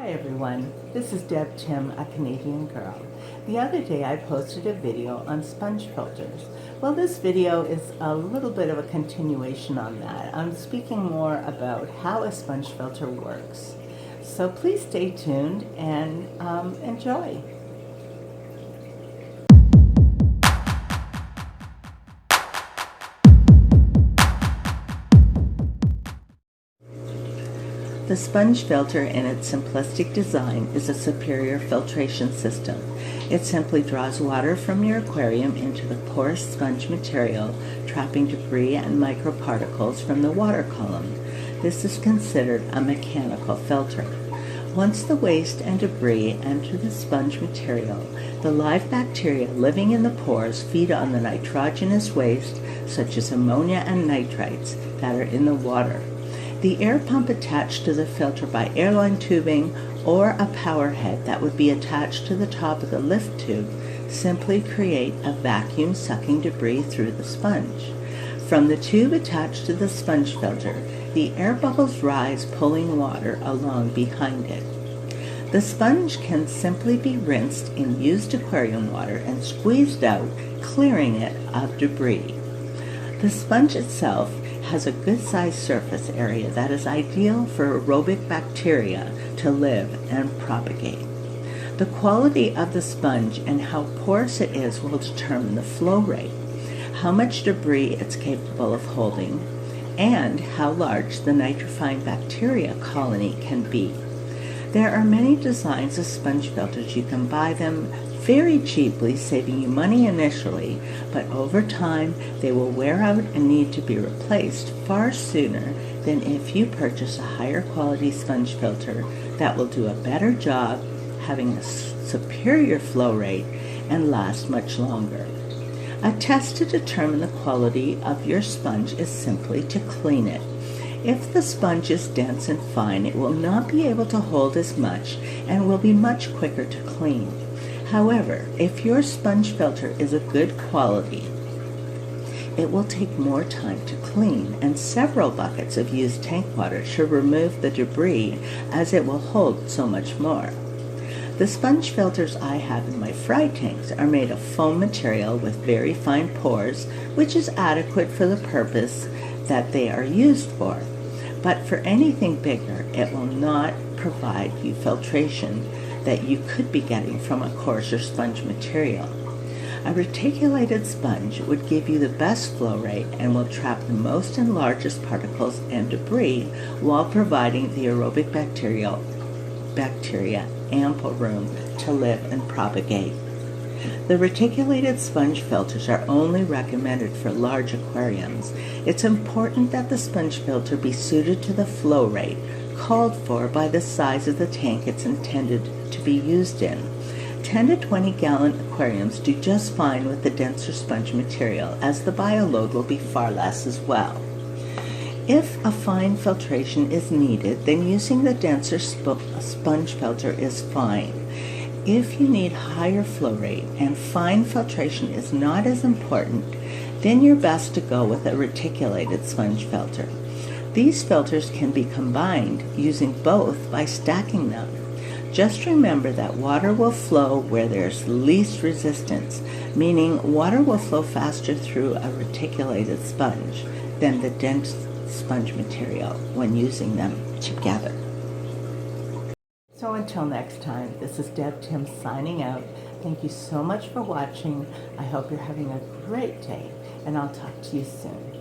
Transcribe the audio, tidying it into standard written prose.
Hi everyone, this is Deb Tim, a Canadian girl. The other day I posted a video on sponge filters. Well, this video is a little bit of a continuation on that. I'm speaking more about how a sponge filter works. So please stay tuned and enjoy. The sponge filter in its simplistic design is a superior filtration system. It simply draws water from your aquarium into the porous sponge material, trapping debris and microparticles from the water column. This is considered a mechanical filter. Once the waste and debris enter the sponge material, the live bacteria living in the pores feed on the nitrogenous waste, such as ammonia and nitrites, that are in the water. The air pump attached to the filter by airline tubing or a power head that would be attached to the top of the lift tube simply create a vacuum sucking debris through the sponge. From the tube attached to the sponge filter, the air bubbles rise, pulling water along behind it. The sponge can simply be rinsed in used aquarium water and squeezed out, clearing it of debris. The sponge itself has a good-sized surface area that is ideal for aerobic bacteria to live and propagate. The quality of the sponge and how porous it is will determine the flow rate, how much debris it's capable of holding, and how large the nitrifying bacteria colony can be. There are many designs of sponge filters. You can buy them very cheaply, saving you money initially, but over time they will wear out and need to be replaced far sooner than if you purchase a higher quality sponge filter that will do a better job, having a superior flow rate, and last much longer. A test to determine the quality of your sponge is simply to clean it. If the sponge is dense and fine, it will not be able to hold as much and will be much quicker to clean. However, if your sponge filter is of good quality, it will take more time to clean, and several buckets of used tank water should remove the debris, as it will hold so much more. The sponge filters I have in my fry tanks are made of foam material with very fine pores, which is adequate for the purpose that they are used for. But for anything bigger, it will not provide you filtration that you could be getting from a coarser sponge material. A reticulated sponge would give you the best flow rate and will trap the most and largest particles and debris while providing the aerobic bacteria ample room to live and propagate. The reticulated sponge filters are only recommended for large aquariums. It's important that the sponge filter be suited to the flow rate called for by the size of the tank it's intended to be used in. 10 to 20 gallon aquariums do just fine with the denser sponge material, as the bioload will be far less as well. If a fine filtration is needed, then using the denser sponge filter is fine. If you need higher flow rate and fine filtration is not as important, then you're best to go with a reticulated sponge filter. These filters can be combined using both by stacking them. Just remember that water will flow where there's least resistance, meaning water will flow faster through a reticulated sponge than the dense sponge material when using them together. So until next time, this is Deb Tim signing out. Thank you so much for watching. I hope you're having a great day, and I'll talk to you soon.